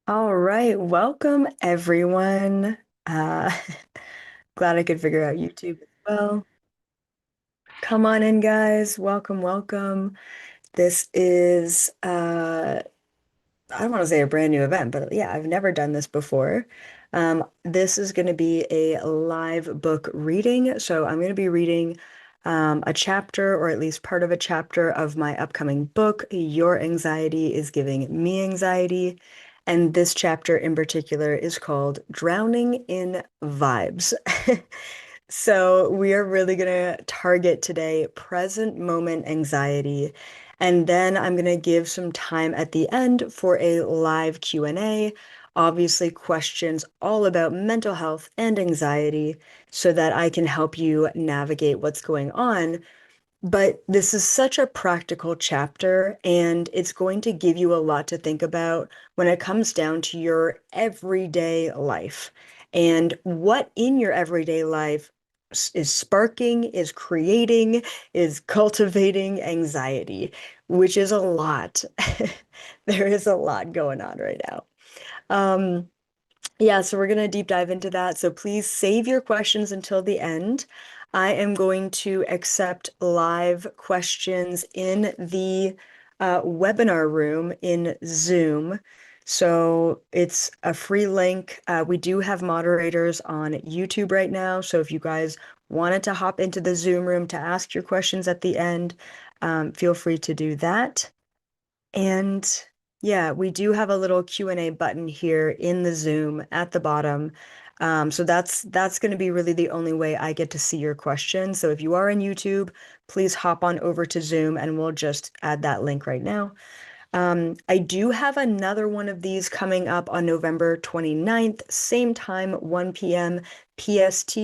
All right, welcome everyone. Uh, glad I could figure out YouTube as well. Come on in, guys. Welcome, welcome. This is I don't want to say a brand new event, but yeah, I've never done this before. This is going to be a live book reading. So I'm going to be reading a chapter, or at least part of a chapter of my upcoming book, Your Anxiety is Giving Me Anxiety. And this chapter in particular is called Drowning in Vibes. So we are really going to target today present moment anxiety. And then I'm going to give some time at the end for a live Q&A. Obviously, questions all about mental health and anxiety so that I can help you navigate what's going on. But this is such a practical chapter, and it's going to give you a lot to think about when it comes down to your everyday life and what in your everyday life is sparking, is creating, is cultivating anxiety, which is a lot. There is a lot going on right now. Um, yeah, so we're going to deep dive into that. So please save your questions until the end. I am going to accept live questions in the webinar room in Zoom. So it's a free link. We do have moderators on YouTube right now. So if you guys wanted to hop into the Zoom room to ask your questions at the end, feel free to do that. And yeah, we do have a little Q&A button here in the Zoom at the bottom. So that's going to be really the only way I get to see your questions. So if you are on YouTube, please hop on over to Zoom and we'll just add that link right now. I do have another one of these coming up on November 29th, same time, 1 p.m. PST.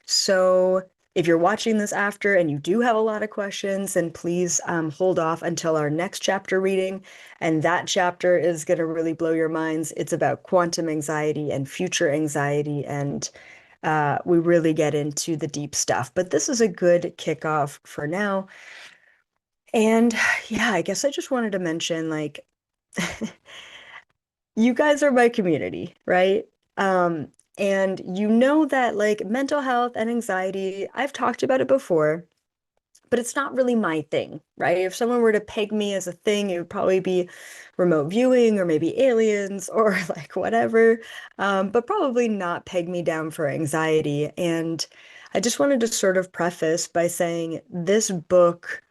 So if you're watching this after and you do have a lot of questions, then please hold off until our next chapter reading. And that chapter is going to really blow your minds. It's about quantum anxiety and future anxiety, and we really get into the deep stuff. But this is a good kickoff for now. And yeah, I guess I just wanted to mention like you guys are my community, right? Um, and you know that like mental health and anxiety, I've talked about it before, but it's not really my thing, right? If someone were to peg me as a thing, it would probably be remote viewing or maybe aliens or like whatever, but probably not peg me down for anxiety. And I just wanted to sort of preface by saying this book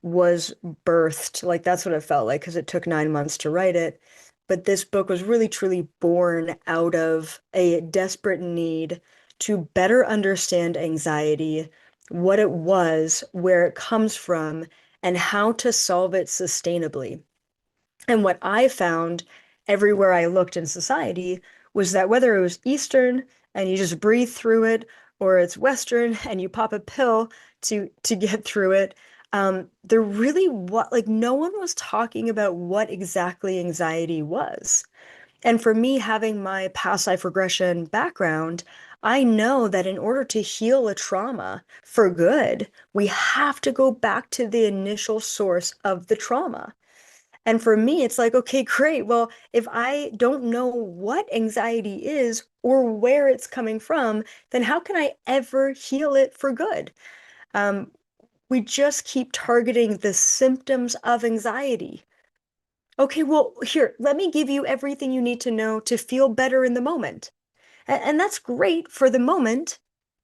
was birthed, like that's what it felt like because it took 9 months to write it. But this book was really truly born out of a desperate need to better understand anxiety, what it was, where it comes from, and how to solve it sustainably. And what I found everywhere I looked in society was that whether it was Eastern and you just breathe through it, or it's Western and you pop a pill to get through it, there really what like no one was talking about what exactly anxiety was. And for me, having my past life regression background, I know that in order to heal a trauma for good, we have to go back to the initial source of the trauma. And for me, it's like, okay, great. Well, if I don't know what anxiety is or where it's coming from, then how can I ever heal it for good? Um, we just keep targeting the symptoms of anxiety. Okay, well, here, let me give you everything you need to know to feel better in the moment. And that's great for the moment,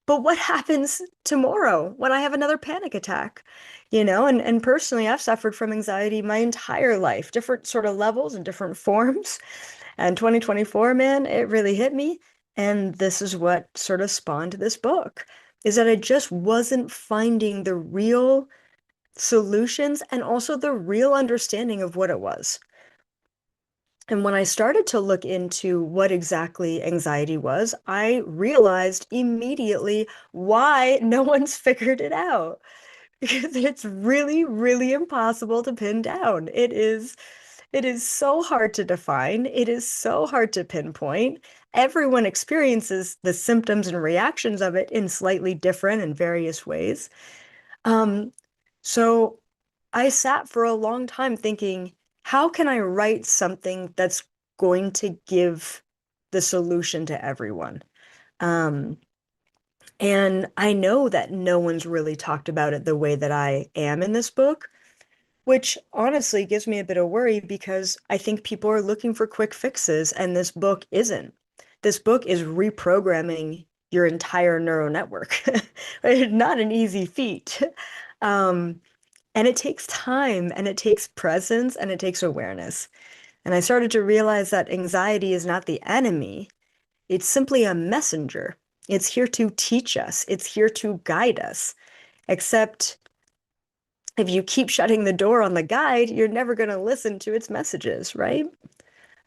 but what happens tomorrow when I have another panic attack? And personally, I've suffered from anxiety my entire life, different sort of levels and different forms. And 2024, man, it really hit me. And this is what sort of spawned this book, is that I just wasn't finding the real solutions and also the real understanding of what it was. And when I started to look into what exactly anxiety was, I realized immediately why no one's figured it out. Because it's really, really impossible to pin down. It is so hard to define. It is so hard to pinpoint. Everyone experiences the symptoms and reactions of it in slightly different and various ways. Um, so I sat for a long time thinking, how can I write something that's going to give the solution to everyone. Um, and I know that no one's really talked about it the way that I am in this book, which honestly gives me a bit of worry because I think people are looking for quick fixes, and this book isn't. This book is reprogramming your entire neural network. Not an easy feat. Um, and it takes time, and it takes presence, and it takes awareness. And I started to realize that anxiety is not the enemy, it's simply a messenger. It's here to teach us, it's here to guide us. Except if you keep shutting the door on the guide, you're never going to listen to its messages, right?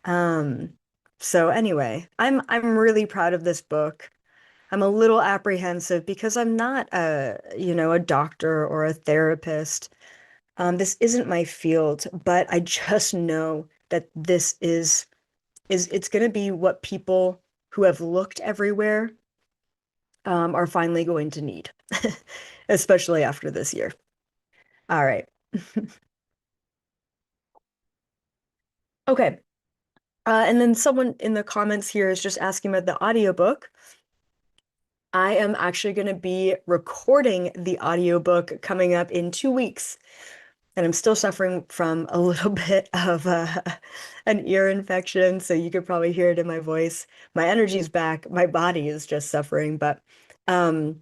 Um, so anyway, I'm really proud of this book. I'm a little apprehensive because I'm not a doctor or a therapist. This isn't my field, but I just know that this is it's going to be what people who have looked everywhere are finally going to need, especially after this year. All right. Okay. And then someone in the comments here is just asking about the audiobook. I am actually going to be recording the audiobook coming up in 2 weeks. And I'm still suffering from a little bit of an ear infection, so you could probably hear it in my voice. My energy's back, my body is just suffering, but um,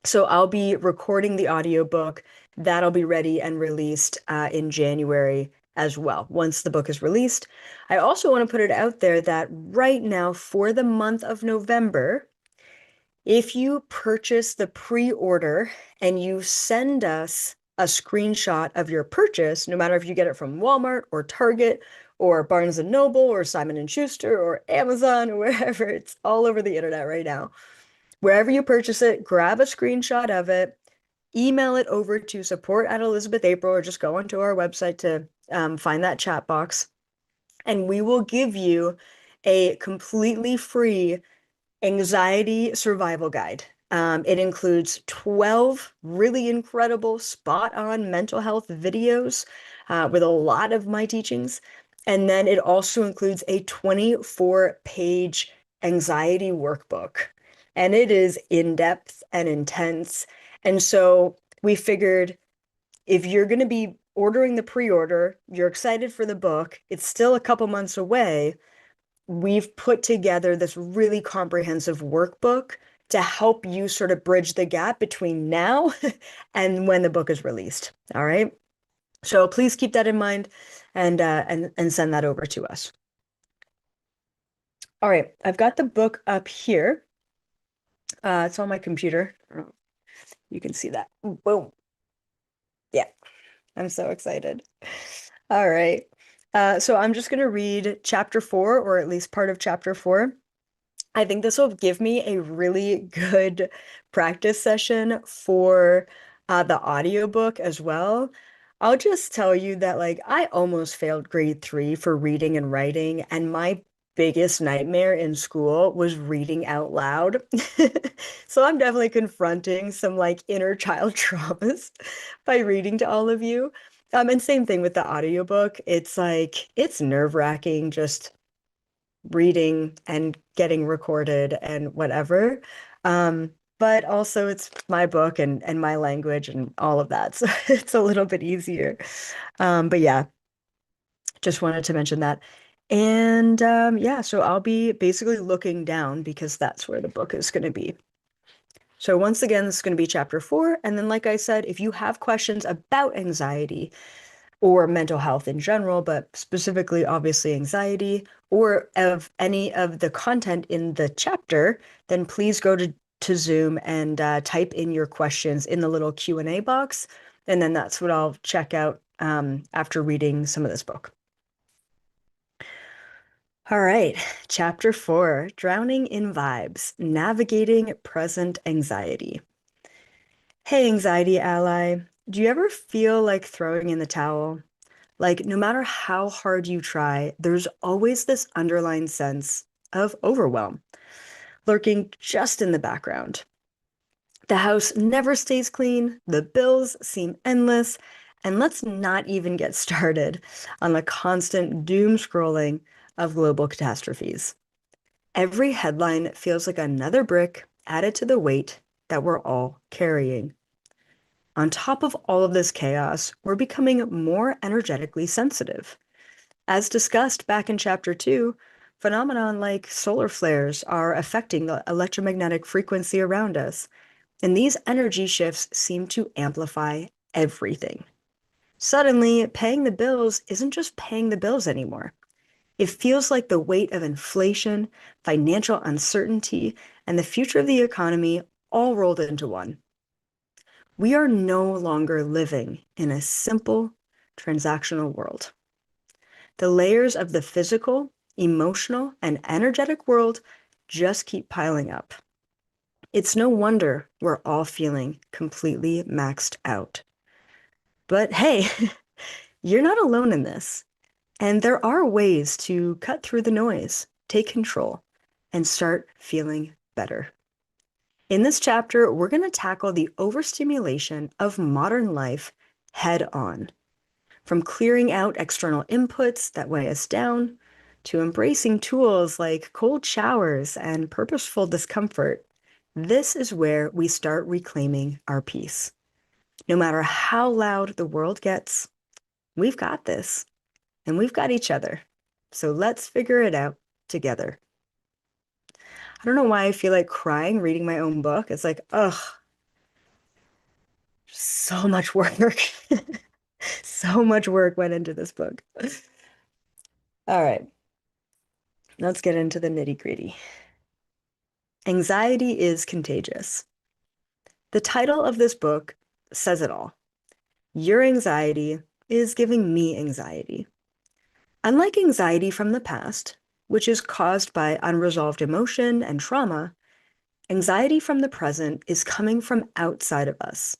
so I'll be recording the audiobook. That'll be ready and released in January as well, once the book is released. I also want to put it out there that right now, for the month of November, if you purchase the pre-order and you send us a screenshot of your purchase, no matter if you get it from Walmart or Target or Barnes and Noble or Simon and Schuster or Amazon or wherever, it's all over the internet right now. Wherever you purchase it, grab a screenshot of it, email it over to support@Elizabeth April, or just go onto our website to find that chat box, and we will give you a completely free anxiety survival guide. It includes 12 really incredible, spot-on mental health videos with a lot of my teachings. And then it also includes a 24-page anxiety workbook. And it is in-depth and intense. And so we figured if you're going to be ordering the pre-order, you're excited for the book, it's still a couple months away, we've put together this really comprehensive workbook to help you sort of bridge the gap between now and when the book is released. All right. So please keep that in mind and send that over to us. All right. I've got the book up here. It's on my computer. You can see that. Boom. Yeah. I'm so excited. All right. So I'm just going to read chapter 4, or at least part of chapter 4. I think this will give me a really good practice session for the audiobook as well. I'll just tell you that, like, I almost failed grade 3 for reading and writing, and my biggest nightmare in school was reading out loud. So I'm definitely confronting some like inner child traumas by reading to all of you. And same thing with the audiobook. It's like it's nerve-wracking just reading and getting recorded and whatever. But also it's my book and my language and all of that. So it's a little bit easier. But yeah, just wanted to mention that. And yeah, so I'll be basically looking down because that's where the book is going to be. So once again, this is going to be chapter 4. And then, like I said, if you have questions about anxiety, or mental health in general, but specifically, obviously, anxiety, or of any of the content in the chapter, then please go to Zoom and type in your questions in the little Q&A box. And then that's what I'll check out after reading some of this book. All right, chapter 4, Drowning in Vibes, Navigating Present Anxiety. Hey, anxiety ally, do you ever feel like throwing in the towel? Like, no matter how hard you try, there's always this underlying sense of overwhelm lurking just in the background. The house never stays clean, the bills seem endless, and let's not even get started on the constant doom scrolling of global catastrophes. Every headline feels like another brick added to the weight that we're all carrying. On top of all of this chaos, we're becoming more energetically sensitive. As discussed back in chapter 2, phenomena like solar flares are affecting the electromagnetic frequency around us, and these energy shifts seem to amplify everything. Suddenly, paying the bills isn't just paying the bills anymore. It feels like the weight of inflation, financial uncertainty, and the future of the economy all rolled into one. We are no longer living in a simple, transactional world. The layers of the physical, emotional, and energetic world just keep piling up. It's no wonder we're all feeling completely maxed out. But hey, you're not alone in this. And there are ways to cut through the noise, take control, and start feeling better. In this chapter, we're going to tackle the overstimulation of modern life head on. From clearing out external inputs that weigh us down, to embracing tools like cold showers and purposeful discomfort, this is where we start reclaiming our peace. No matter how loud the world gets, we've got this, and we've got each other. So let's figure it out together. I don't know why I feel like crying reading my own book. It's like, ugh, so much work. So much work went into this book. All right, let's get into the nitty-gritty. Anxiety is contagious. The title of this book says it all. Your anxiety is giving me anxiety. Unlike anxiety from the past, which is caused by unresolved emotion and trauma, anxiety from the present is coming from outside of us.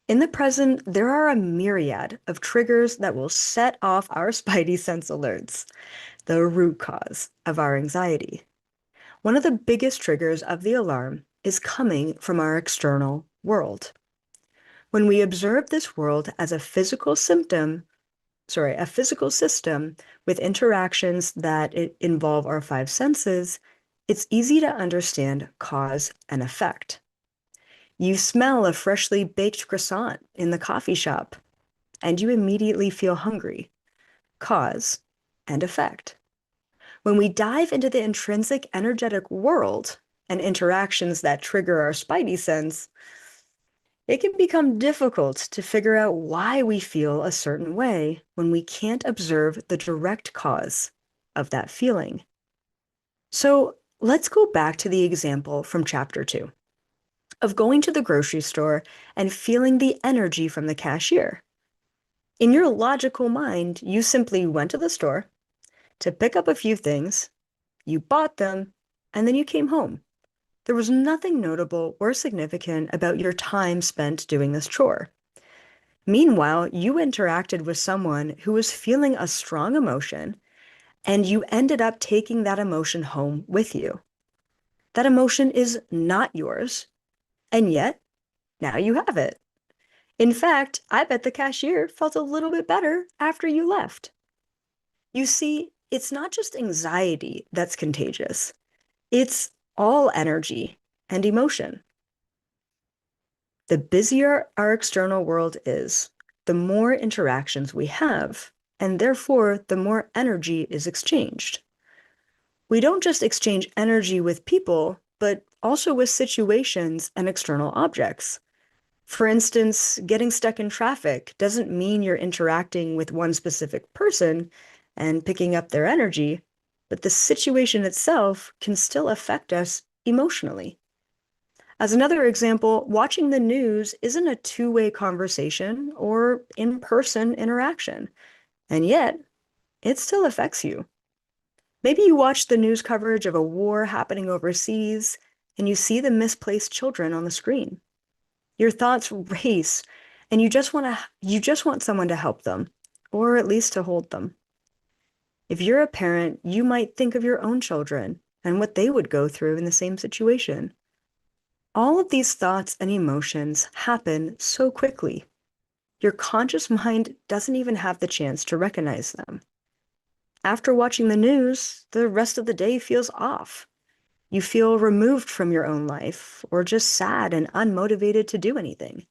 In the present, there are a myriad of triggers that will set off our spidey sense alerts, the root cause of our anxiety. One of the biggest triggers of the alarm is coming from our external world. When we observe this world as a physical system with interactions that involve our five senses, it's easy to understand cause and effect. You smell a freshly baked croissant in the coffee shop, and you immediately feel hungry. Cause and effect. When we dive into the intrinsic energetic world and interactions that trigger our spidey sense, it can become difficult to figure out why we feel a certain way when we can't observe the direct cause of that feeling. So let's go back to the example from chapter 2 of going to the grocery store and feeling the energy from the cashier. In your logical mind, you simply went to the store to pick up a few things, you bought them, and then you came home. There was nothing notable or significant about your time spent doing this chore. Meanwhile, you interacted with someone who was feeling a strong emotion, and you ended up taking that emotion home with you. That emotion is not yours, and yet now you have it. In fact, I bet the cashier felt a little bit better after you left. You see, it's not just anxiety that's contagious. It's all energy and emotion. The busier our external world is, the more interactions we have, and therefore the more energy is exchanged. We don't just exchange energy with people, but also with situations and external objects. For instance, getting stuck in traffic doesn't mean you're interacting with one specific person and picking up their energy, but the situation itself can still affect us emotionally. As another example, watching the news isn't a two-way conversation or in-person interaction, and yet it still affects you. Maybe you watch the news coverage of a war happening overseas and you see the misplaced children on the screen. Your thoughts race and you just want someone to help them, or at least to hold them. If you're a parent, you might think of your own children and what they would go through in the same situation. All of these thoughts and emotions happen so quickly. Your conscious mind doesn't even have the chance to recognize them. After watching the news, the rest of the day feels off. You feel removed from your own life or just sad and unmotivated to do anything.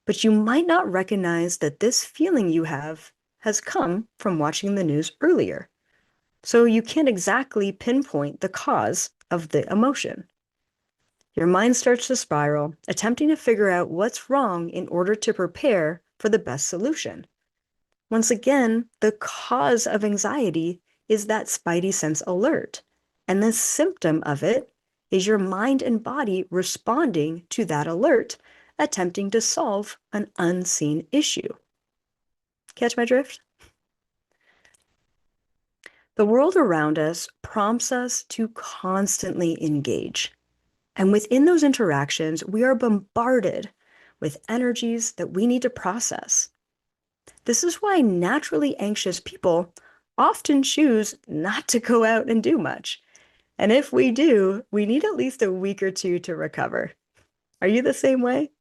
But you might not recognize that this feeling you have has come from watching the news earlier. So you can't exactly pinpoint the cause of the emotion. Your mind starts to spiral, attempting to figure out what's wrong in order to prepare for the best solution. Once again, the cause of anxiety is that spidey sense alert. And the symptom of it is your mind and body responding to that alert, attempting to solve an unseen issue. Catch my drift? The world around us prompts us to constantly engage. And within those interactions, we are bombarded with energies that we need to process. This is why naturally anxious people often choose not to go out and do much. And if we do, we need at least a week or two to recover. Are you the same way?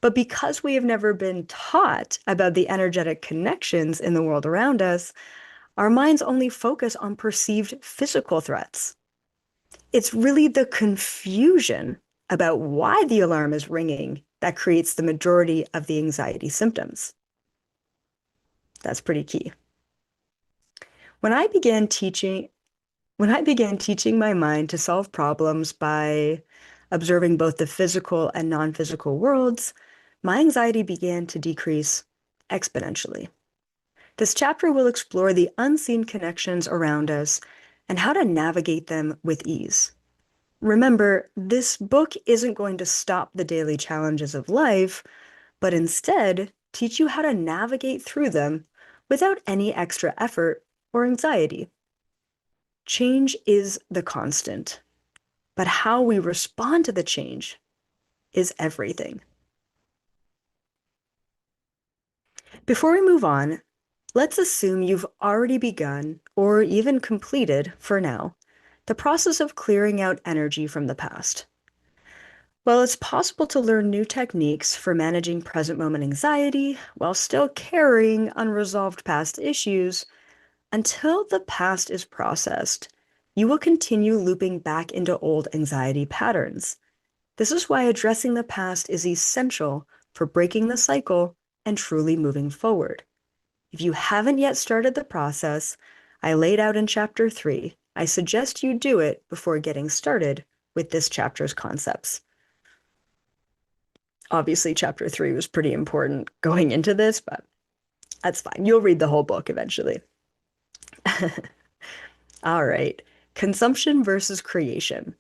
But because we have never been taught about the energetic connections in the world around us, our minds only focus on perceived physical threats. It's really the confusion about why the alarm is ringing that creates the majority of the anxiety symptoms. That's pretty key. When I began teaching, when I began teaching my mind to solve problems by observing both the physical and non-physical worlds, my anxiety began to decrease exponentially. This chapter will explore the unseen connections around us and how to navigate them with ease. Remember, this book isn't going to stop the daily challenges of life, but instead teach you how to navigate through them without any extra effort or anxiety. Change is the constant, but how we respond to the change is everything. Before we move on, let's assume you've already begun, or even completed for now, the process of clearing out energy from the past. While it's possible to learn new techniques for managing present moment anxiety while still carrying unresolved past issues, until the past is processed, you will continue looping back into old anxiety patterns. This is why addressing the past is essential for breaking the cycle and truly moving forward. If you haven't yet started the process I laid out in Chapter 3, I suggest you do it before getting started with this chapter's concepts. Obviously, Chapter 3 was pretty important going into this, but that's fine. You'll read the whole book eventually. All right, consumption versus creation.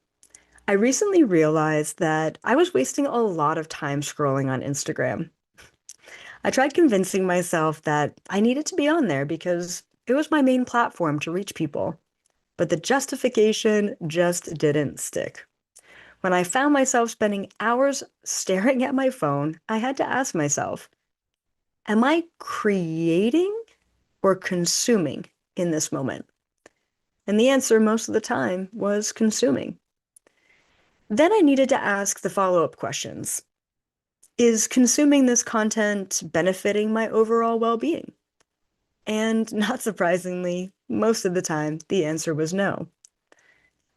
I recently realized that I was wasting a lot of time scrolling on Instagram. I tried convincing myself that I needed to be on there because it was my main platform to reach people, but the justification just didn't stick. When I found myself spending hours staring at my phone, I had to ask myself, am I creating or consuming in this moment? And the answer most of the time was consuming. Then I needed to ask the follow-up questions. Is consuming this content benefiting my overall well-being? And not surprisingly, most of the time, the answer was no.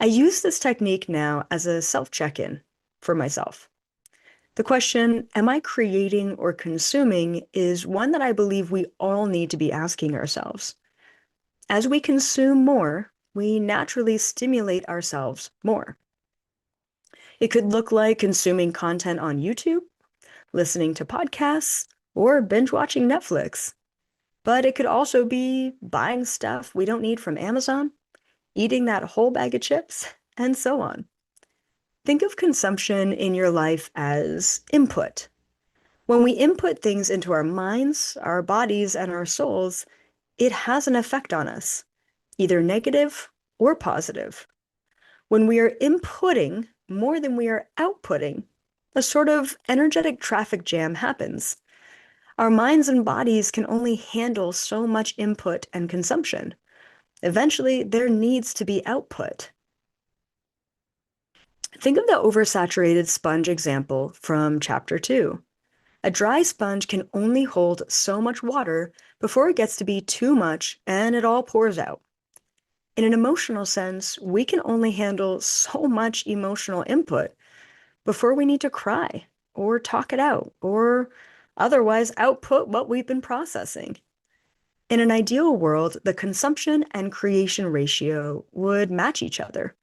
I use this technique now as a self-check-in for myself. The question, am I creating or consuming, is one that I believe we all need to be asking ourselves. As we consume more, we naturally stimulate ourselves more. It could look like consuming content on YouTube, listening to podcasts, or binge watching Netflix. But it could also be buying stuff we don't need from Amazon, eating that whole bag of chips, and so on. Think of consumption in your life as input. When we input things into our minds, our bodies, and our souls, it has an effect on us, either negative or positive. When we are inputting more than we are outputting, a sort of energetic traffic jam happens. Our minds and bodies can only handle so much input and consumption. Eventually, there needs to be output. Think of the oversaturated sponge example from Chapter 2. A dry sponge can only hold so much water before it gets to be too much and it all pours out. In an emotional sense, we can only handle so much emotional input before we need to cry or talk it out or otherwise output what we've been processing. In an ideal world, the consumption and creation ratio would match each other.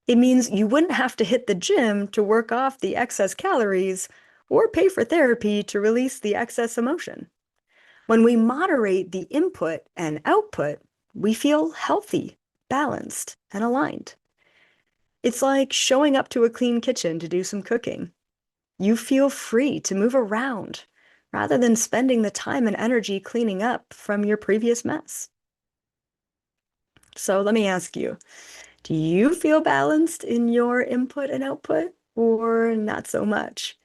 It means you wouldn't have to hit the gym to work off the excess calories or pay for therapy to release the excess emotion. When we moderate the input and output, we feel healthy, balanced, and aligned. It's like showing up to a clean kitchen to do some cooking. You feel free to move around rather than spending the time and energy cleaning up from your previous mess. So let me ask you, do you feel balanced in your input and output or not so much?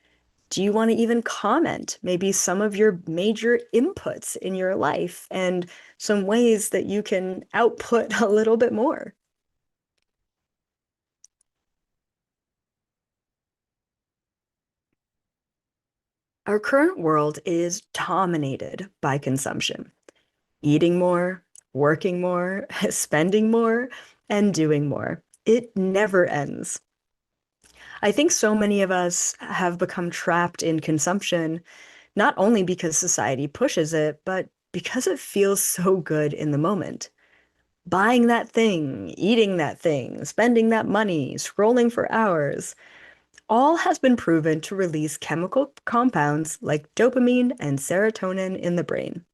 Do you want to even comment maybe some of your major inputs in your life and some ways that you can output a little bit more? Our current world is dominated by consumption, eating more, working more, spending more, and doing more. It never ends. I think so many of us have become trapped in consumption, not only because society pushes it, but because it feels so good in the moment. Buying that thing, eating that thing, spending that money, scrolling for hours, all has been proven to release chemical compounds like dopamine and serotonin in the brain.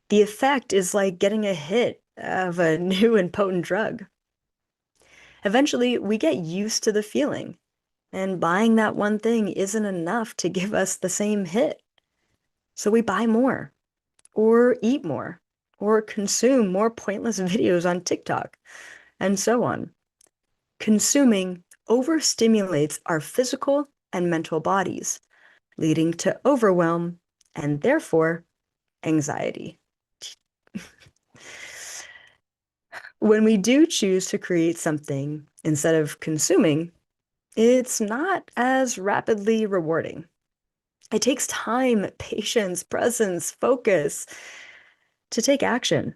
The effect is like getting a hit of a new and potent drug. Eventually, we get used to the feeling, and buying that one thing isn't enough to give us the same hit. So we buy more, or eat more, or consume more pointless videos on TikTok, and so on. Consuming overstimulates our physical and mental bodies, leading to overwhelm and therefore anxiety. When we do choose to create something instead of consuming, it's not as rapidly rewarding. It takes time, patience, presence, focus to take action.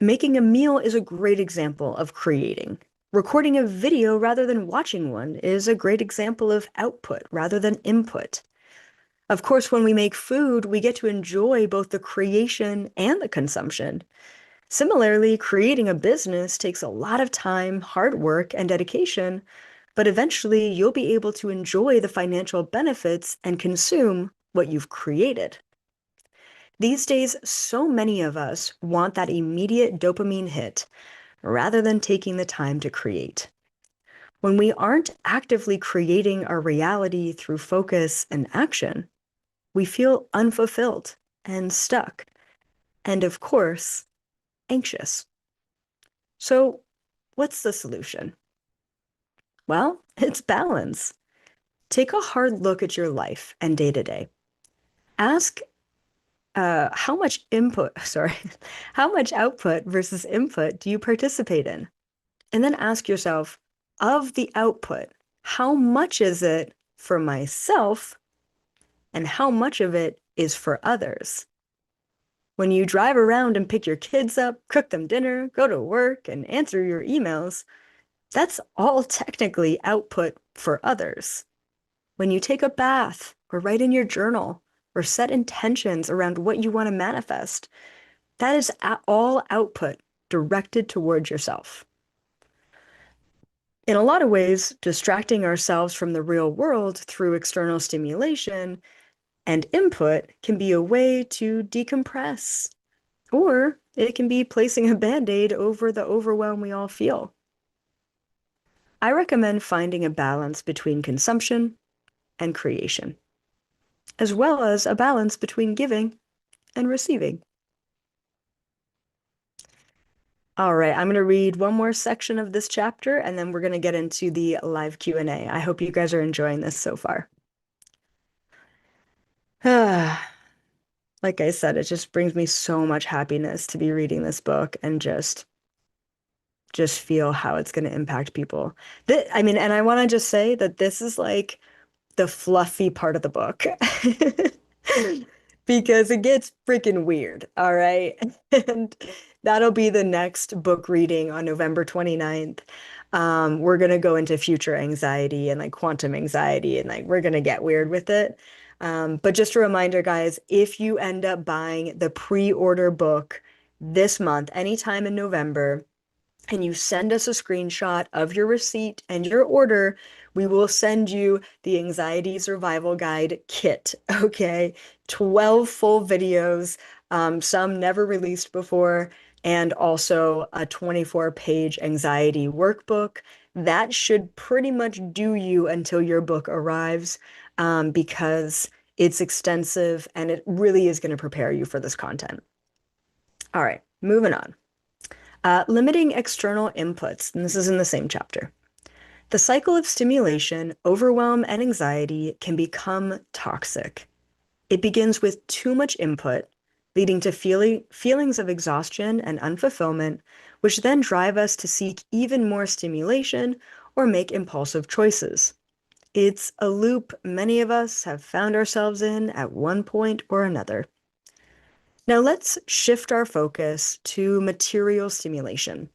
Making a meal is a great example of creating. Recording a video rather than watching one is a great example of output rather than input. Of course, when we make food, we get to enjoy both the creation and the consumption. Similarly, creating a business takes a lot of time, hard work, and dedication, but eventually you'll be able to enjoy the financial benefits and consume what you've created. These days, so many of us want that immediate dopamine hit rather than taking the time to create. When we aren't actively creating our reality through focus and action, we feel unfulfilled and stuck, and of course, anxious. So, what's the solution? Well, it's balance. Take a hard look at your life and day to day. Ask how much input, sorry, how much output versus input do you participate in? And then ask yourself, of the output, how much is it for myself and how much of it is for others? When you drive around and pick your kids up, cook them dinner, go to work, and answer your emails, that's all technically output for others. When you take a bath or write in your journal or set intentions around what you want to manifest, that is all output directed towards yourself. In a lot of ways, distracting ourselves from the real world through external stimulation and input can be a way to decompress, or it can be placing a band-aid over the overwhelm we all feel. I recommend finding a balance between consumption and creation, as well as a balance between giving and receiving. All right, I'm going to read one more section of this chapter, and then we're going to get into the live Q&A. I hope you guys are enjoying this so far. Like I said, it just brings me so much happiness to be reading this book and just feel how it's going to impact people. I mean, and I want to just say that this is like the fluffy part of the book. Because it gets freaking weird, all right? And that'll be the next book reading on November 29th. We're gonna go into future anxiety and like quantum anxiety and like we're gonna get weird with it. But just a reminder, guys, if you end up buying the pre-order book this month, anytime in November, and you send us a screenshot of your receipt and your order, we will send you the Anxiety Survival Guide kit. Okay. 12 full videos, some never released before, and also a 24-page anxiety workbook. That should pretty much do you until your book arrives, because it's extensive and it really is going to prepare you for this content. All right, moving on. Limiting external inputs, and this is in the same chapter. The cycle of stimulation, overwhelm, and anxiety can become toxic. It begins with too much input, leading to feelings of exhaustion and unfulfillment, which then drive us to seek even more stimulation or make impulsive choices. It's a loop many of us have found ourselves in at one point or another. Now let's shift our focus to material stimulation.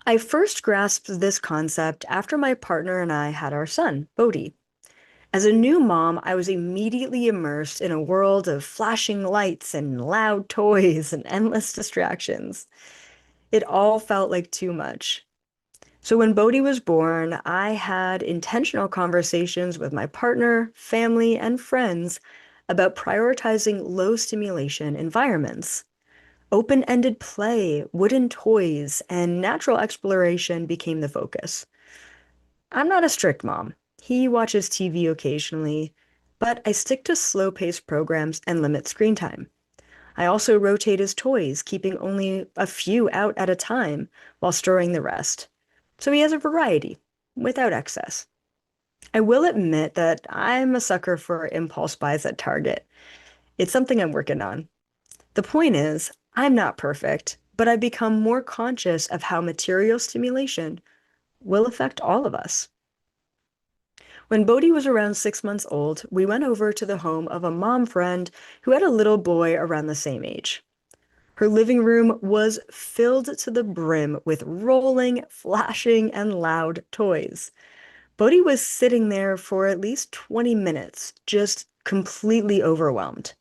I first grasped this concept after my partner and I had our son, Bodhi. As a new mom, I was immediately immersed in a world of flashing lights and loud toys and endless distractions. It all felt like too much. So when Bodhi was born, I had intentional conversations with my partner, family, and friends about prioritizing low stimulation environments. Open-ended play, wooden toys, and natural exploration became the focus. I'm not a strict mom. He watches TV occasionally, but I stick to slow-paced programs and limit screen time. I also rotate his toys, keeping only a few out at a time while storing the rest. So he has a variety, without excess. I will admit that I'm a sucker for impulse buys at Target. It's something I'm working on. The point is, I'm not perfect, but I've become more conscious of how material stimulation will affect all of us. When Bodhi was around 6 months old, we went over to the home of a mom friend who had a little boy around the same age. Her living room was filled to the brim with rolling, flashing, and loud toys. Bodhi was sitting there for at least 20 minutes, just completely overwhelmed.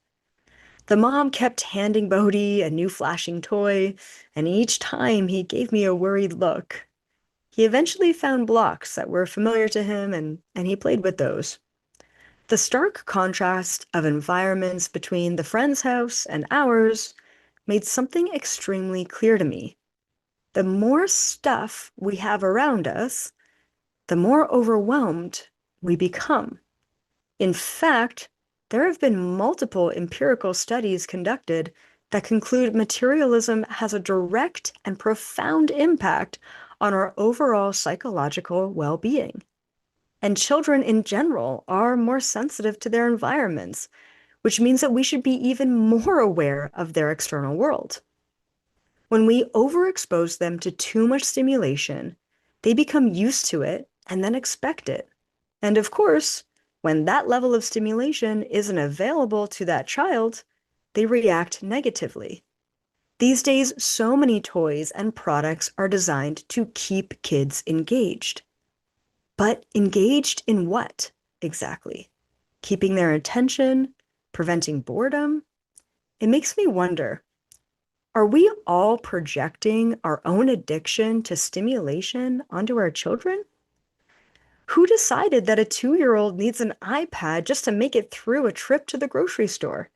The mom kept handing Bodhi a new flashing toy, and each time he gave me a worried look. He eventually found blocks that were familiar to him, and he played with those. The stark contrast of environments between the friend's house and ours made something extremely clear to me. The more stuff we have around us, the more overwhelmed we become. In fact, there have been multiple empirical studies conducted that conclude materialism has a direct and profound impact on our overall psychological well-being. And children in general are more sensitive to their environments, which means that we should be even more aware of their external world. When we overexpose them to too much stimulation, they become used to it and then expect it. And of course, when that level of stimulation isn't available to that child, they react negatively. These days, so many toys and products are designed to keep kids engaged. But engaged in what exactly? Keeping their attention, preventing boredom? It makes me wonder, are we all projecting our own addiction to stimulation onto our children? Who decided that a 2-year-old needs an iPad just to make it through a trip to the grocery store?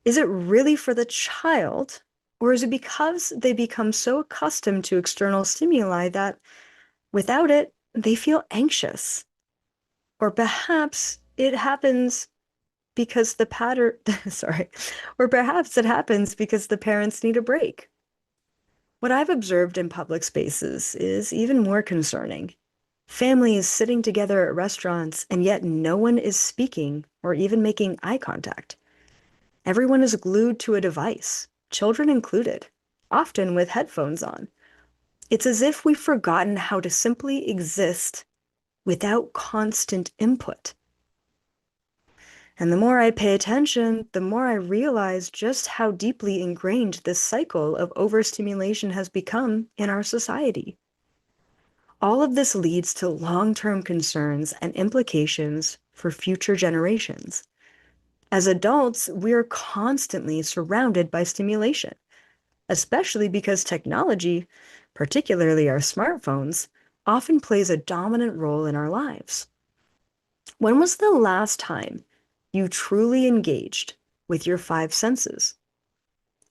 Is it really for the child, or is it because they become so accustomed to external stimuli that without it, they feel anxious? Or perhaps it happens because the pattern, sorry, or perhaps it happens because the parents need a break. What I've observed in public spaces is even more concerning. Families sitting together at restaurants, and yet no one is speaking or even making eye contact. Everyone is glued to a device, children included, often with headphones on. It's as if we've forgotten how to simply exist without constant input. And the more I pay attention, the more I realize just how deeply ingrained this cycle of overstimulation has become in our society. All of this leads to long-term concerns and implications for future generations. As adults, we're constantly surrounded by stimulation, especially because technology, particularly our smartphones, often plays a dominant role in our lives. When was the last time you truly engaged with your five senses?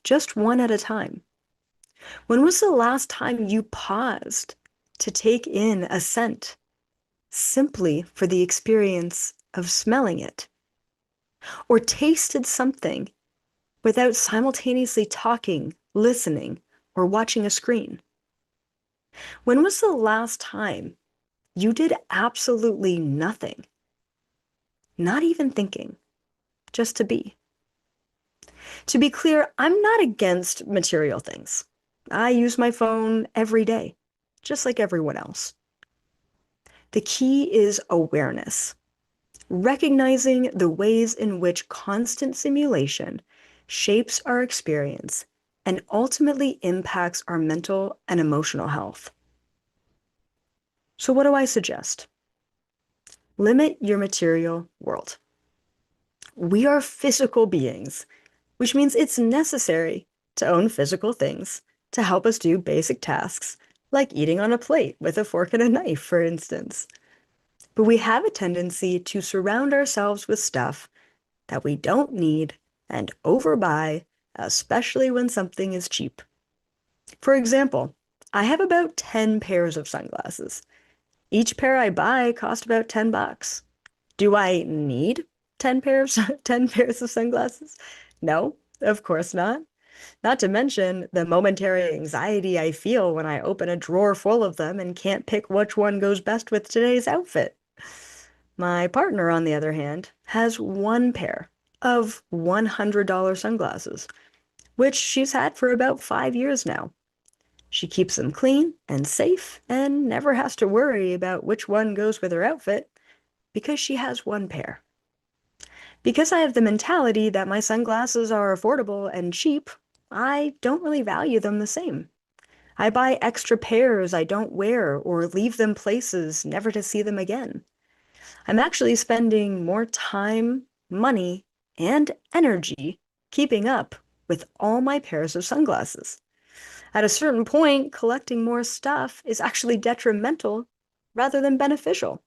Just one at a time. When was the last time you paused to take in a scent simply for the experience of smelling it? Or tasted something without simultaneously talking, listening, or watching a screen? When was the last time you did absolutely nothing, not even thinking, just to be? To be clear, I'm not against material things. I use my phone every day, just like everyone else. The key is awareness, recognizing the ways in which constant simulation shapes our experience and ultimately impacts our mental and emotional health. So what do I suggest? Limit your material world. We are physical beings, which means it's necessary to own physical things to help us do basic tasks, like eating on a plate with a fork and a knife, for instance. But we have a tendency to surround ourselves with stuff that we don't need and overbuy, especially when something is cheap. For example, I have about 10 pairs of sunglasses. Each pair I buy cost about $10. Do I need 10 pairs of sunglasses? No, of course not. Not to mention the momentary anxiety I feel when I open a drawer full of them and can't pick which one goes best with today's outfit. My partner, on the other hand, has one pair of $100 sunglasses, which she's had for about 5 years now. She keeps them clean and safe and never has to worry about which one goes with her outfit because she has one pair. Because I have the mentality that my sunglasses are affordable and cheap, I don't really value them the same. I buy extra pairs I don't wear or leave them places never to see them again. I'm actually spending more time, money, and energy keeping up with all my pairs of sunglasses. At a certain point, collecting more stuff is actually detrimental rather than beneficial.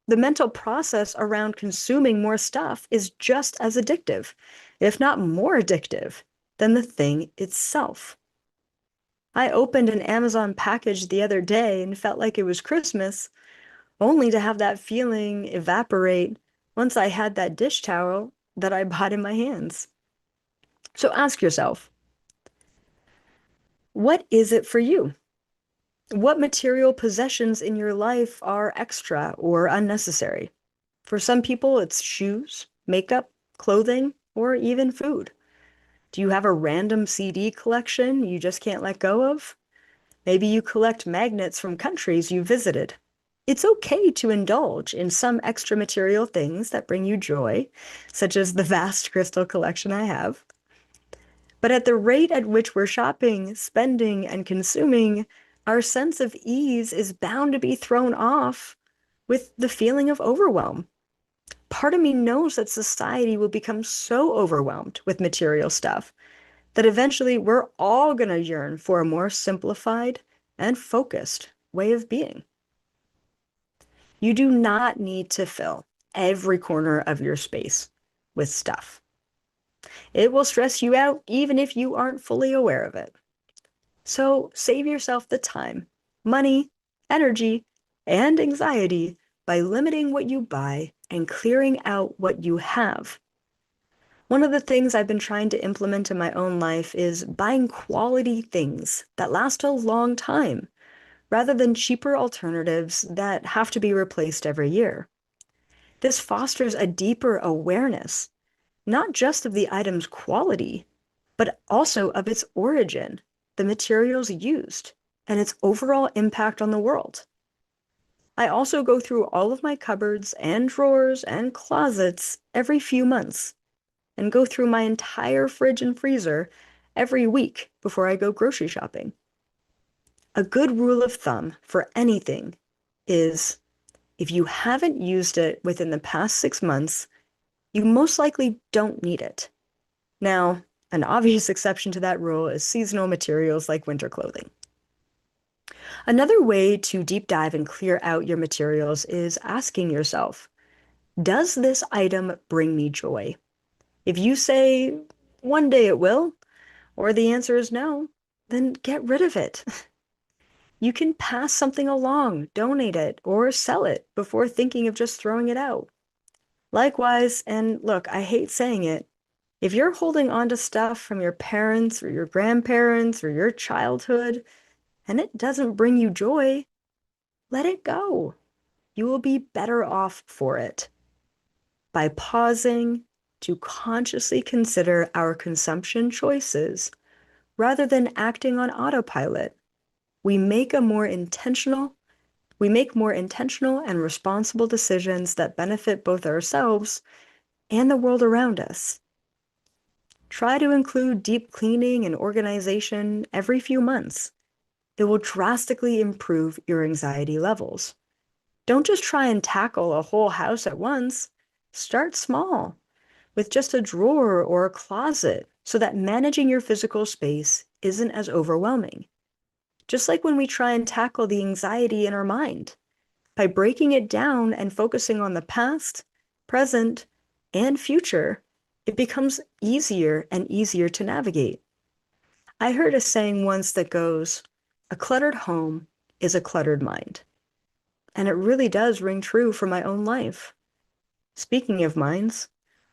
The mental process around consuming more stuff is just as addictive, if not more addictive, than the thing itself. I opened an Amazon package the other day and felt like it was Christmas, only to have that feeling evaporate once I had that dish towel that I bought in my hands. So ask yourself, what is it for you? What material possessions in your life are extra or unnecessary? For some people, it's shoes, makeup, clothing, or even food. Do you have a random CD collection you just can't let go of? Maybe you collect magnets from countries you visited. It's okay to indulge in some extra material things that bring you joy, such as the vast crystal collection I have. But at the rate at which we're shopping, spending, and consuming, our sense of ease is bound to be thrown off with the feeling of overwhelm. Part of me knows that society will become so overwhelmed with material stuff that eventually we're all going to yearn for a more simplified and focused way of being. You do not need to fill every corner of your space with stuff. It will stress you out even if you aren't fully aware of it. So save yourself the time, money, energy, and anxiety by limiting what you buy and clearing out what you have. One of the things I've been trying to implement in my own life is buying quality things that last a long time, rather than cheaper alternatives that have to be replaced every year. This fosters a deeper awareness, not just of the item's quality, but also of its origin, the materials used, and its overall impact on the world. I also go through all of my cupboards and drawers and closets every few months and go through my entire fridge and freezer every week before I go grocery shopping. A good rule of thumb for anything is if you haven't used it within the past 6 months, you most likely don't need it. Now, an obvious exception to that rule is seasonal materials like winter clothing. Another way to deep dive and clear out your materials is asking yourself, does this item bring me joy? If you say, one day it will, or the answer is no, then get rid of it. You can pass something along, donate it, or sell it before thinking of just throwing it out. Likewise, and look, I hate saying it, if you're holding on to stuff from your parents or your grandparents or your childhood and it doesn't bring you joy, let it go. You will be better off for it. By pausing to consciously consider our consumption choices rather than acting on autopilot, we make a more intentional, we make more intentional and responsible decisions that benefit both ourselves and the world around us. Try to include deep cleaning and organization every few months. It will drastically improve your anxiety levels. Don't just try and tackle a whole house at once. Start small with just a drawer or a closet so that managing your physical space isn't as overwhelming. Just like when we try and tackle the anxiety in our mind, by breaking it down and focusing on the past, present, and future, it becomes easier and easier to navigate. I heard a saying once that goes, a cluttered home is a cluttered mind. And it really does ring true for my own life. Speaking of minds,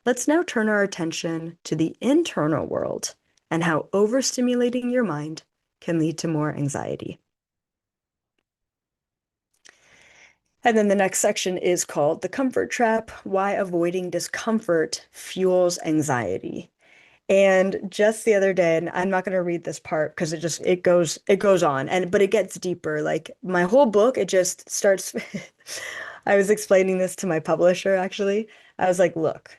let's now turn our attention to the internal world and how overstimulating your mind can lead to more anxiety. And then the next section is called The Comfort Trap, Why Avoiding Discomfort Fuels Anxiety. And just the other day, and I'm not going to read this part because it goes on and but it gets deeper. Like my whole book, it just starts I was explaining this to my publisher actually. I was like, look,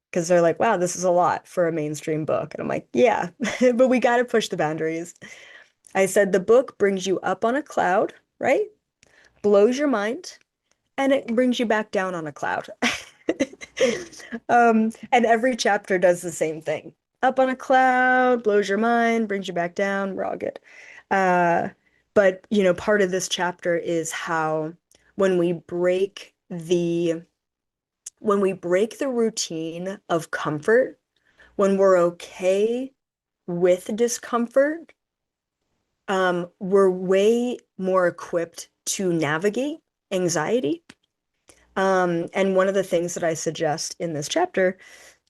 because they're like, wow, this is a lot for a mainstream book. And I'm like, yeah, but we got to push the boundaries. I said the book brings you up on a cloud, right? Blows your mind, and it brings you back down on a cloud. And every chapter does the same thing. Up on a cloud, blows your mind, brings you back down. We're all good. Uh, but part of this chapter is how when we break the when we break the routine of comfort, when we're okay with discomfort, we're way more equipped to navigate anxiety. And one of the things that I suggest in this chapter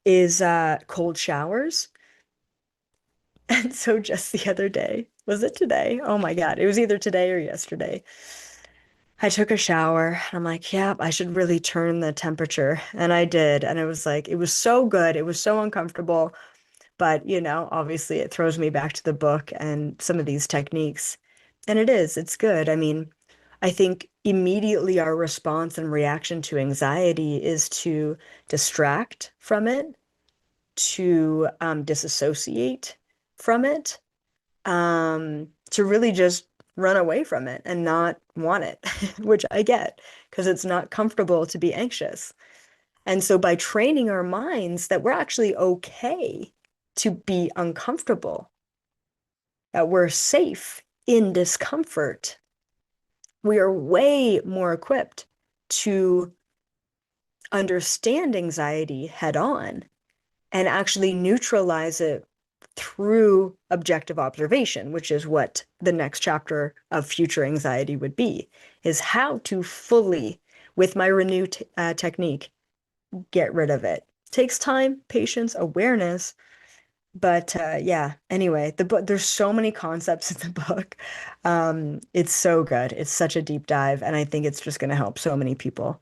is cold showers. And so just the other day, was it today? Oh my God, it was either today or yesterday. I took a shower and I'm like, yep, I should really turn the temperature. And I did. And it was like, it was so good. It was so uncomfortable. But, obviously it throws me back to the book and some of these techniques. And it's good. I mean, I think immediately our response and reaction to anxiety is to distract from it, to disassociate from it, to really just run away from it and not want it, which I get because it's not comfortable to be anxious. And so by training our minds that we're actually okay to be uncomfortable, that we're safe in discomfort, we are way more equipped to understand anxiety head on and actually neutralize it through objective observation, which is what the next chapter of future anxiety would be, is how to fully, with my renewed technique, get rid of it. Takes time, patience, awareness, but yeah, anyway, the book, there's so many concepts in the book. It's so good. It's such a deep dive, and I think it's just going to help so many people.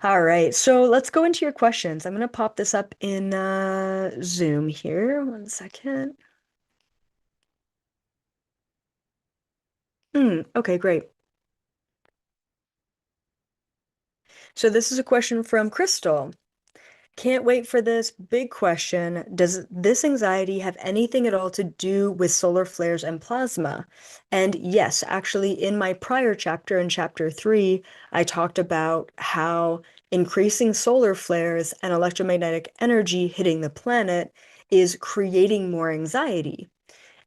All right, so let's go into your questions. I'm going to pop this up in Zoom here. One second. Okay, great. So this is a question from Crystal. Can't wait for this big question. Does this anxiety have anything at all to do with solar flares and plasma? And yes, actually, in my prior chapter, in chapter 3, I talked about how increasing solar flares and electromagnetic energy hitting the planet is creating more anxiety.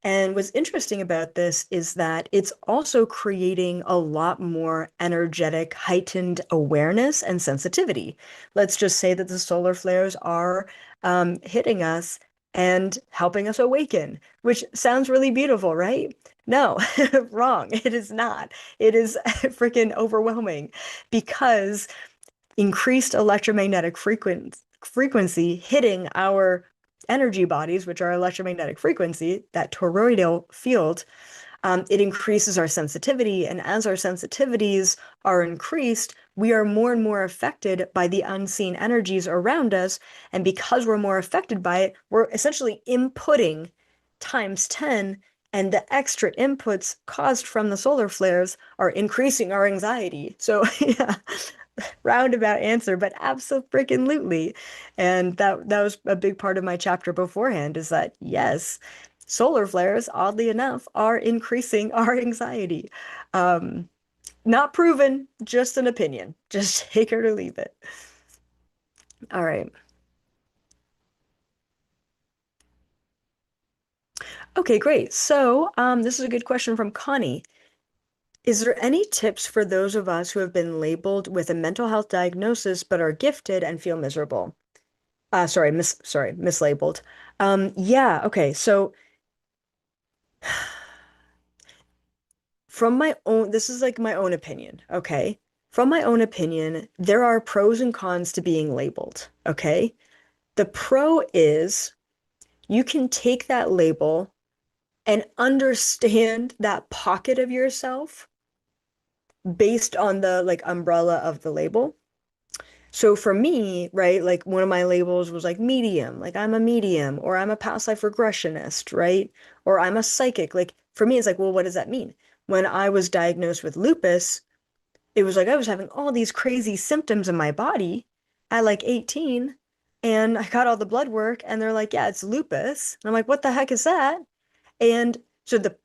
And what's interesting about this is that it's also creating a lot more energetic, heightened awareness and sensitivity. Let's just say that the solar flares are hitting us and helping us awaken, which sounds really beautiful, right? No, wrong. It is not. It is freaking overwhelming because increased electromagnetic frequency hitting our energy bodies, which are electromagnetic frequency, that toroidal field, it increases our sensitivity. And as our sensitivities are increased, we are more and more affected by the unseen energies around us. And because we're more affected by it, we're essentially inputting times 10. And the extra inputs caused from the solar flares are increasing our anxiety. So, yeah, roundabout answer, but absolutely. And that was a big part of my chapter beforehand is that yes, solar flares, oddly enough, are increasing our anxiety. Um, Not proven, just an opinion. Just take it or leave it. All right. Okay, great. So, this is a good question from Connie. Is there any tips for those of us who have been labeled with a mental health diagnosis but are gifted and feel miserable? Sorry, mislabeled. Yeah, okay. So from my own, this is like my own opinion, okay? From my own opinion, there are pros and cons to being labeled, okay? The pro is you can take that label and understand that pocket of yourself based on the like umbrella of the label. So for me, right, like one of my labels was like medium, like I'm a medium, or I'm a past life regressionist, right? Or I'm a psychic. Like for me, it's like, well, what does that mean? When I was diagnosed with lupus, it was like I was having all these crazy symptoms in my body at like 18, and I got all the blood work, and they're like, yeah, it's lupus. And I'm like, what the heck is that? And so the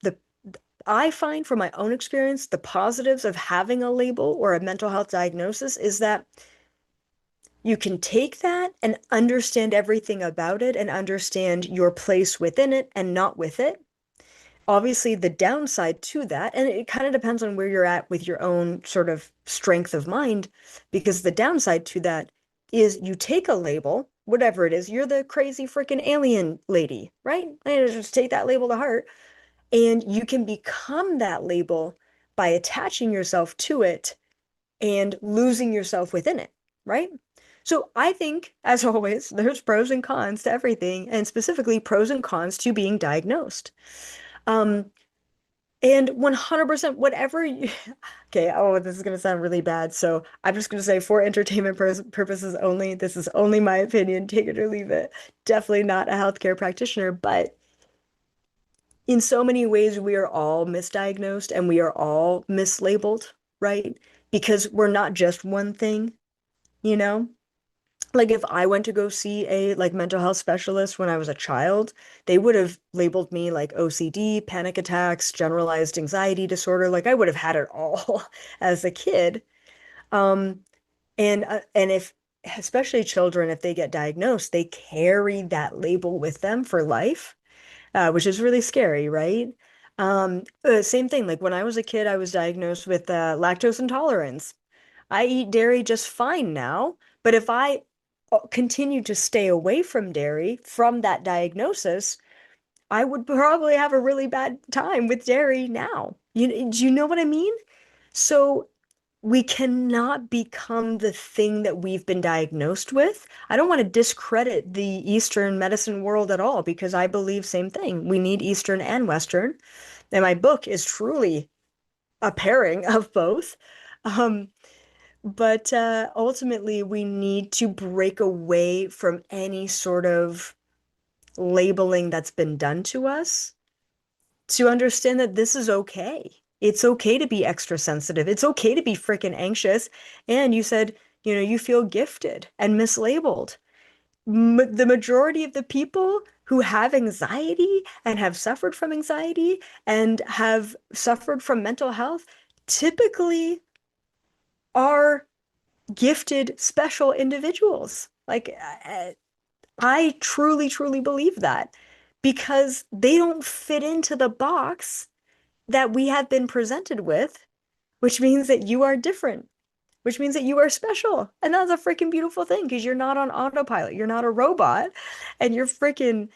I find from my own experience, the positives of having a label or a mental health diagnosis is that you can take that and understand everything about it and understand your place within it and not with it. Obviously, the downside to that, and it kind of depends on where you're at with your own sort of strength of mind, because the downside to that is you take a label, whatever it is, you're the crazy freaking alien lady, right? I just take that label to heart, and you can become that label by attaching yourself to it and losing yourself within it, right? So I think, as always, there's pros and cons to everything, and specifically pros and cons to being diagnosed. Um, and 100% whatever you, okay, oh, this is going to sound really bad. So I'm just going to say for entertainment purposes only, this is only my opinion, take it or leave it. Definitely not a healthcare practitioner, but in so many ways, we are all misdiagnosed and we are all mislabeled, right? Because we're not just one thing, you know? Like if I went to go see a like mental health specialist when I was a child, they would have labeled me like OCD, panic attacks, generalized anxiety disorder. Like I would have had it all as a kid. Um, and if especially children, if they get diagnosed, they carry that label with them for life, which is really scary, right? Same thing. Like when I was a kid, I was diagnosed with lactose intolerance. I eat dairy just fine now, but if I continue to stay away from dairy from that diagnosis, I would probably have a really bad time with dairy now. Do you know what I mean? So we cannot become the thing that we've been diagnosed with. I don't want to discredit the Eastern medicine world at all because I believe same thing. We need Eastern and Western. And my book is truly a pairing of both. Um, but ultimately, we need to break away from any sort of labeling that's been done to us to understand that this is okay. It's okay to be extra sensitive. It's okay to be freaking anxious. And you said You feel gifted and mislabeled. The majority of the people who have anxiety and have suffered from anxiety and have suffered from mental health typically are gifted, special individuals. Like, I truly, truly believe that because they don't fit into the box that we have been presented with, which means that you are different, which means that you are special. And that's a freaking beautiful thing because you're not on autopilot. You're not a robot and you're freaking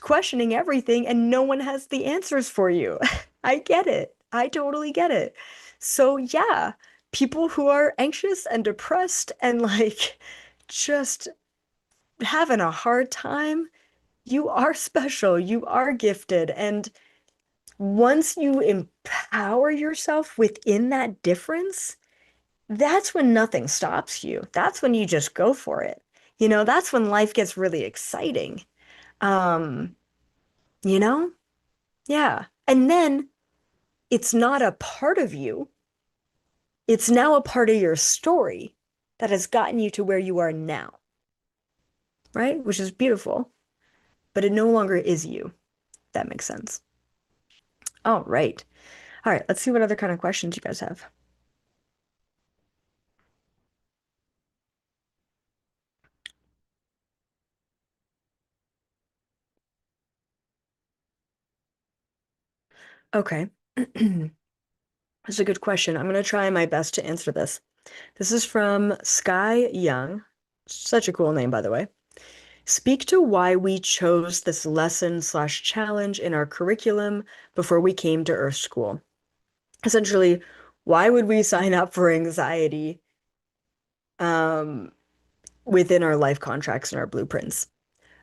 questioning everything and no one has the answers for you. I get it. I totally get it. So, yeah, people who are anxious and depressed and like just having a hard time, you are special. You are gifted. And once you empower yourself within that difference, that's when nothing stops you. That's when you just go for it. That's when life gets really exciting. Um, you know? Yeah. And then it's not a part of you. It's now a part of your story that has gotten you to where you are now, right? Which is beautiful, but it no longer is you. That makes sense. All right. All right. Let's see what other kind of questions you guys have. Okay. That's a good question. I'm going to try my best to answer this. This is from Sky Young. Such a cool name, by the way. Speak to why we chose this lesson slash challenge in our curriculum before we came to Earth School. Essentially, why would we sign up for anxiety um, within our life contracts and our blueprints?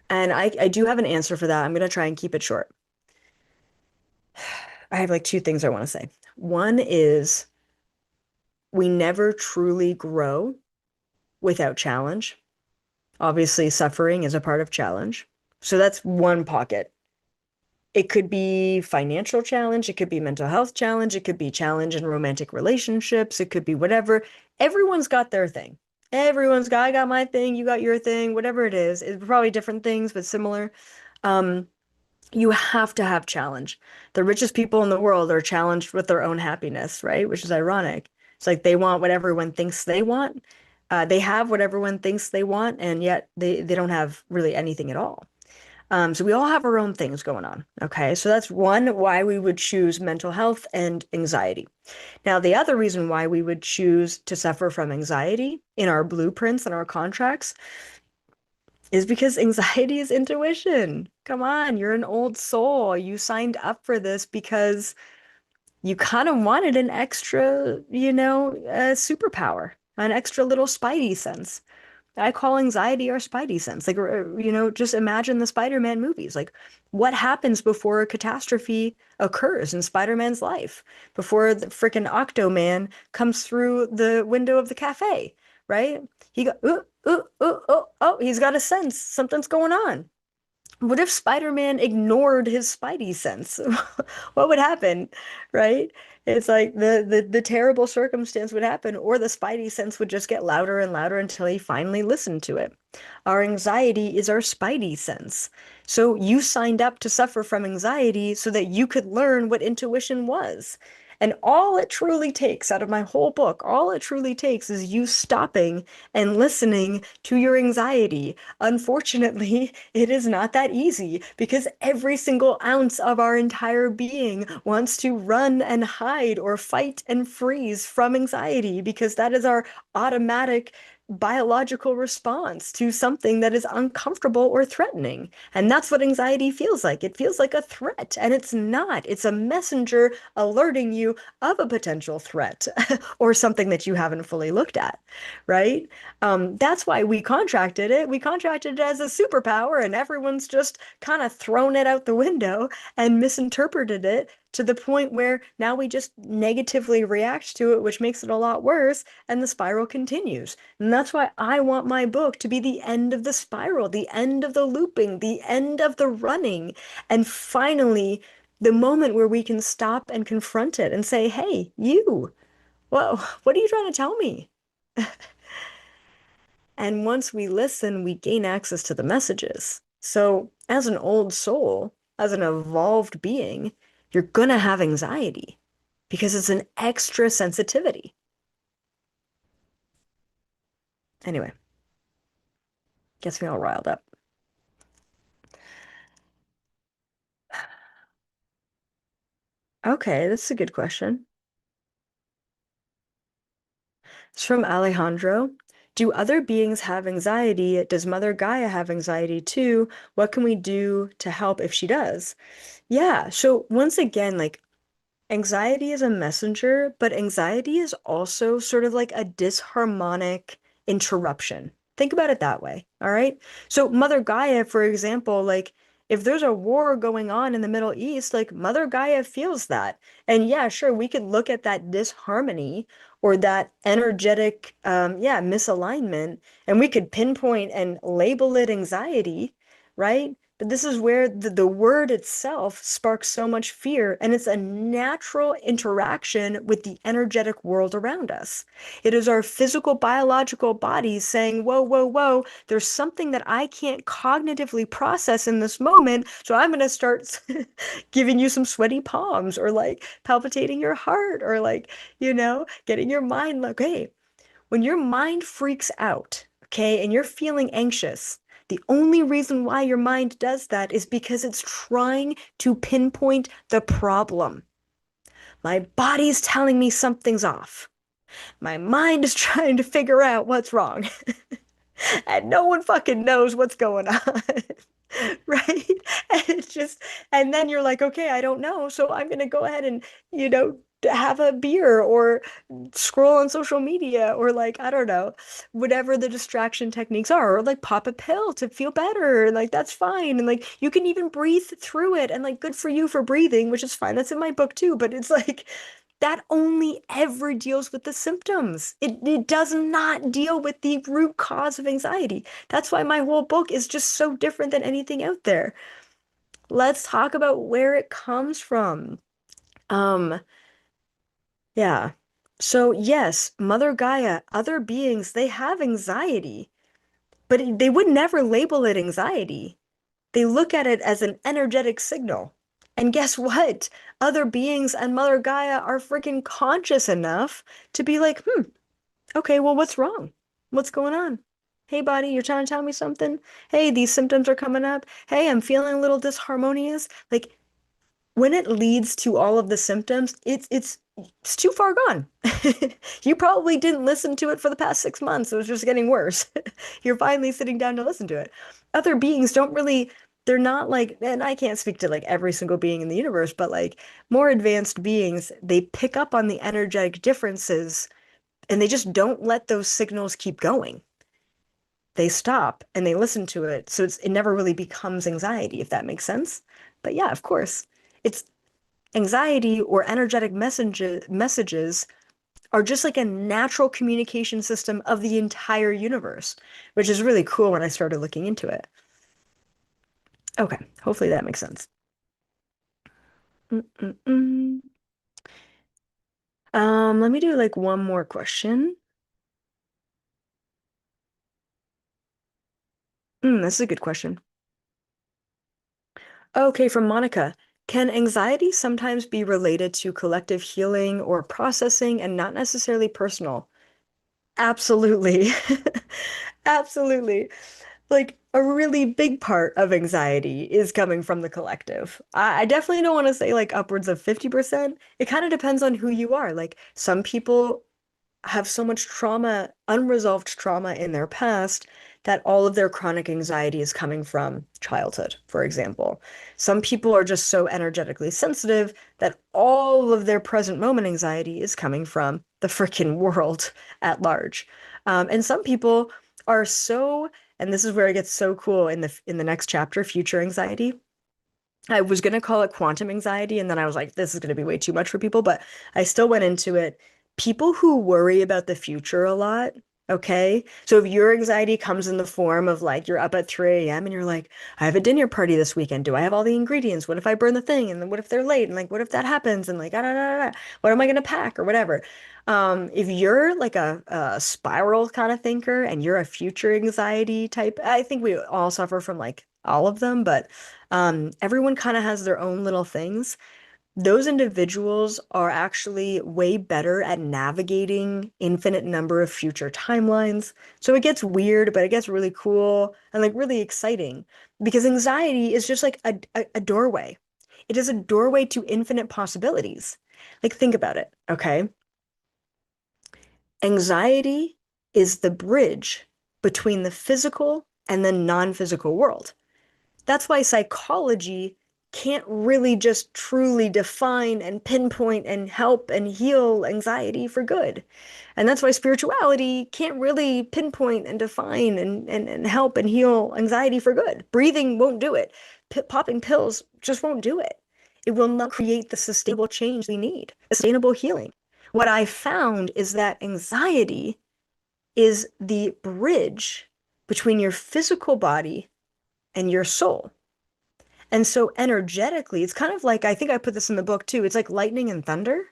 And I do have an answer for that. I'm going to try and keep it short. I have like two things I want to say. One is we never truly grow without challenge. Obviously, suffering is a part of challenge. So that's one pocket. It could be financial challenge, it could be mental health challenge, it could be challenge in romantic relationships, it could be whatever. Everyone's got their thing. I got my thing, you got your thing, whatever it is. It's probably different things, but similar. Um, you have to have challenge. The richest people in the world are challenged with their own happiness, right? Which is ironic. It's like they want what everyone thinks they want. They have what everyone thinks they want, and yet they don't have really anything at all. So we all have our own things going on. Okay. So that's one why we would choose mental health and anxiety. Now, the other reason why we would choose to suffer from anxiety in our blueprints and our contracts is because anxiety is intuition. Come on, you're an old soul. You signed up for this because you kind of wanted an extra, superpower, an extra little spidey sense. I call anxiety our spidey sense. Like, just imagine the Spider-Man movies. Like, what happens before a catastrophe occurs in Spider-Man's life? Before the freaking Octo-Man comes through the window of the cafe, right? He go, he's got a sense something's going on. What if Spider-Man ignored his Spidey sense? What would happen, right? It's like the terrible circumstance would happen, or the Spidey sense would just get louder and louder until he finally listened to it. Our anxiety is our Spidey sense. So you signed up to suffer from anxiety so that you could learn what intuition was. And all it truly takes out of my whole book, all it truly takes is you stopping and listening to your anxiety. Unfortunately, it is not that easy because every single ounce of our entire being wants to run and hide or fight and freeze from anxiety because that is our automatic biological response to something that is uncomfortable or threatening. And that's what anxiety feels like. It feels like a threat, and it's not. It's a messenger alerting you of a potential threat or something that you haven't fully looked at, right? That's why we contracted it. We contracted it as a superpower, and everyone's just kind of thrown it out the window and misinterpreted it to the point where now we just negatively react to it, which makes it a lot worse, and the spiral continues. And that's why I want my book to be the end of the spiral, the end of the looping, the end of the running, and finally the moment where we can stop and confront it and say, hey, you, whoa, what are you trying to tell me? And once we listen, we gain access to the messages. So, as an old soul, as an evolved being, you're gonna have anxiety because it's an extra sensitivity. Anyway, gets me all riled up. Okay, this is a good question. It's from Alejandro. Do other beings have anxiety? Does Mother Gaia have anxiety too? What can we do to help if she does? Yeah, so once again, like anxiety is a messenger, but anxiety is also sort of like a disharmonic interruption. Think about it that way, all right? So Mother Gaia, for example, like if there's a war going on in the Middle East, like Mother Gaia feels that. And yeah, sure, we could look at that disharmony or that energetic, misalignment, and we could pinpoint and label it anxiety, right? But this is where the word itself sparks so much fear, and it's a natural interaction with the energetic world around us. It is our physical, biological bodies saying, whoa, whoa, whoa, there's something that I can't cognitively process in this moment, so I'm going to start giving you some sweaty palms or like palpitating your heart or like, getting your mind like, hey, when your mind freaks out, okay, and you're feeling anxious, the only reason why your mind does that is because it's trying to pinpoint the problem. My body's telling me something's off. My mind is trying to figure out what's wrong, and no one fucking knows what's going on. Right? And it's just, and then you're like, okay, I don't know. So I'm going to go ahead and, have a beer or scroll on social media or like, I don't know, whatever the distraction techniques are, or like pop a pill to feel better. And like, that's fine. And like, you can even breathe through it. And like, good for you for breathing, which is fine. That's in my book too. But it's like, that only ever deals with the symptoms. It does not deal with the root cause of anxiety. That's why my whole book is just so different than anything out there. Let's talk about where it comes from. Um, yeah. So yes, Mother Gaia, other beings, they have anxiety, but they would never label it anxiety. They look at it as an energetic signal. And guess what? Other beings and Mother Gaia are freaking conscious enough to be like, okay, well, what's wrong? What's going on? Hey, buddy, you're trying to tell me something? Hey, these symptoms are coming up. Hey, I'm feeling a little disharmonious. Like, when it leads to all of the symptoms, it's too far gone. You probably didn't listen to it for the past 6 months. It was just getting worse. You're finally sitting down to listen to it. Other beings don't really, they're not like, and I can't speak to like every single being in the universe, but like more advanced beings, they pick up on the energetic differences and they just don't let those signals keep going. They stop and they listen to it. So it never really becomes anxiety, if that makes sense. But yeah, of course. It's anxiety or energetic messages are just like a natural communication system of the entire universe, which is really cool when I started looking into it. Okay, hopefully that makes sense. Mm-mm-mm. Let me do like one more question. This is a good question. Okay, from Monica. Can anxiety sometimes be related to collective healing or processing and not necessarily personal? Absolutely. Absolutely. Like a really big part of anxiety is coming from the collective. I definitely don't want to say like upwards of 50%. It kind of depends on who you are. Like some people have so much trauma, unresolved trauma in their past that all of their chronic anxiety is coming from childhood, for example. Some people are just so energetically sensitive that all of their present moment anxiety is coming from the freaking world at large. And some people are so, and this is where it gets so cool in the next chapter, future anxiety. I was gonna call it quantum anxiety, and then I was like, this is gonna be way too much for people, but I still went into it. People who worry about the future a lot, Okay. So if your anxiety comes in the form of like you're up at 3 a.m. and you're like, I have a dinner party this weekend. Do I have all the ingredients? What if I burn the thing? And then what if they're late? And like, what if that happens? And like, what am I going to pack or whatever? If you're like a spiral kind of thinker and you're a future anxiety type, I think we all suffer from like all of them, but everyone kind of has their own little things. Those individuals are actually way better at navigating infinite number of future timelines. So it gets weird, but it gets really cool and like really exciting because anxiety is just like a doorway. It is a doorway to infinite possibilities. Like think about it, okay? Anxiety is the bridge between the physical and the non-physical world. That's why psychology can't really just truly define and pinpoint and help and heal anxiety for good. And that's why spirituality can't really pinpoint and define and help and heal anxiety for good. Breathing won't do it. Popping pills just won't do it. It will not create the sustainable change we need, sustainable healing. What I found is that anxiety is the bridge between your physical body and your soul. And so energetically, it's kind of like, I think I put this in the book too. It's like lightning and thunder.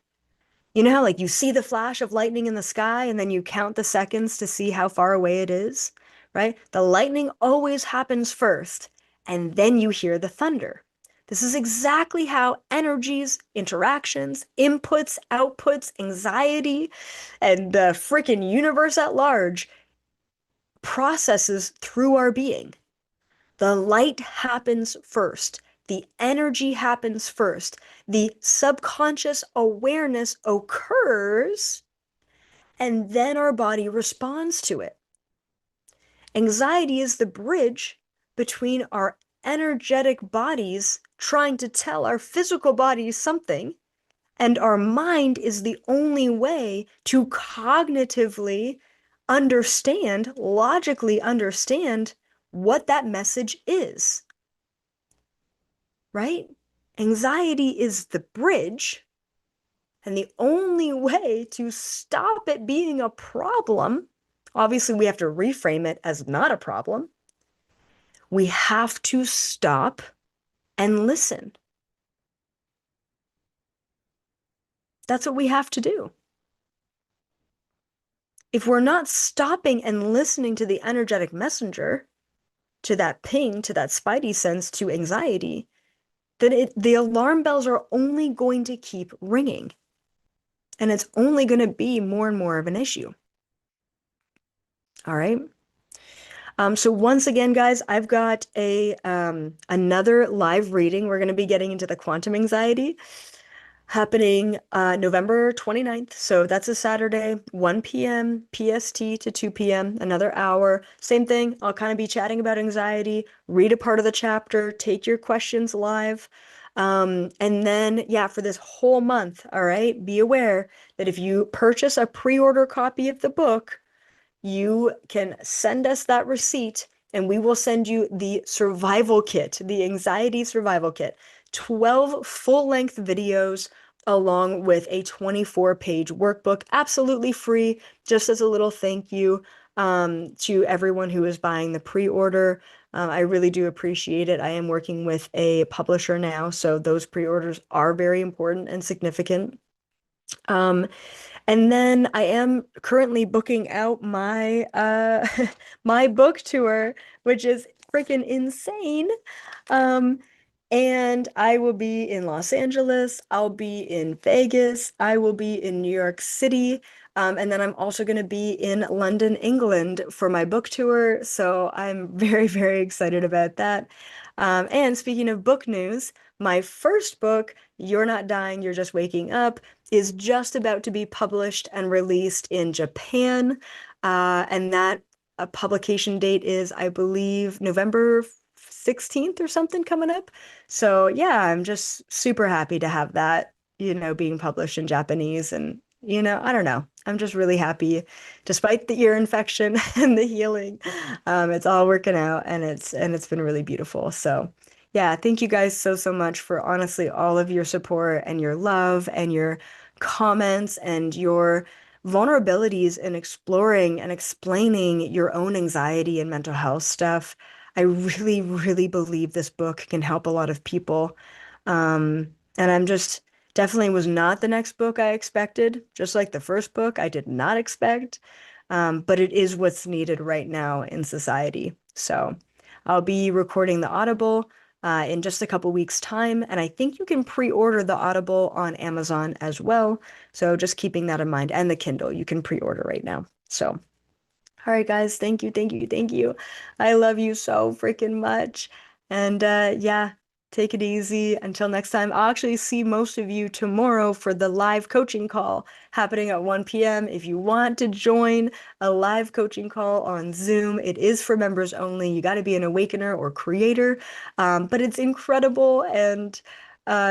You know how like you see the flash of lightning in the sky and then you count the seconds to see how far away it is, right? The lightning always happens first, and then you hear the thunder. This is exactly how energies, interactions, inputs, outputs, anxiety, and the freaking universe at large processes through our being. The light happens first. The energy happens first. The subconscious awareness occurs, and then our body responds to it. Anxiety is the bridge between our energetic bodies trying to tell our physical bodies something, and our mind is the only way to cognitively understand, logically understand what that message is. Right? Anxiety is the bridge, and the only way to stop it being a problem, obviously, we have to reframe it as not a problem. We have to stop and listen. That's what we have to do. If we're not stopping and listening to the energetic messenger, to that ping, to that spidey sense, to anxiety, then the alarm bells are only going to keep ringing. And it's only going to be more and more of an issue. All right. So once again, guys, I've got a another live reading. We're going to be getting into the quantum anxiety happening November 29th. So that's a Saturday, 1 p.m. PST to 2 p.m., another hour. Same thing. I'll kind of be chatting about anxiety, read a part of the chapter, take your questions live. And then, yeah, for this whole month, all right, be aware that if you purchase a pre-order copy of the book, you can send us that receipt and we will send you the survival kit, the anxiety survival kit, 12 full-length videos along with a 24-page workbook, absolutely free, just as a little thank you to everyone who is buying the pre-order. I really do appreciate it. I am working with a publisher now, so those pre-orders are very important and significant. Um, and then I am currently booking out my my book tour, which is freaking insane. Um, and I will be in Los Angeles, I'll be in Vegas, I will be in New York City, and then I'm also going to be in London, England for my book tour. So I'm very, very excited about that. And speaking of book news, my first book, You're Not Dying, You're Just Waking Up, is just about to be published and released in Japan. And that publication date is, I believe, November 16th or something coming up. So yeah, I'm just super happy to have that, being published in Japanese. And, I don't know. I'm just really happy, despite the ear infection and the healing. It's all working out and it's been really beautiful. So yeah, thank you guys so, so much for honestly all of your support and your love and your comments and your vulnerabilities in exploring and explaining your own anxiety and mental health stuff. I really, really believe this book can help a lot of people. And I'm just definitely was not the next book I expected, just like the first book I did not expect. But it is what's needed right now in society. So I'll be recording the Audible in just a couple weeks' time, and I think you can pre-order the Audible on Amazon as well. So just keeping that in mind, and the Kindle, you can pre-order right now. So, all right, guys, thank you, thank you, thank you. I love you so freaking much. And yeah, take it easy. Until next time, I'll actually see most of you tomorrow for the live coaching call happening at 1 p.m. If you want to join a live coaching call on Zoom, it is for members only. You got to be an awakener or creator. But it's incredible and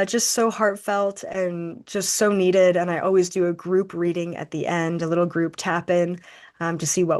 just so heartfelt and just so needed. And I always do a group reading at the end, a little group tap in to see what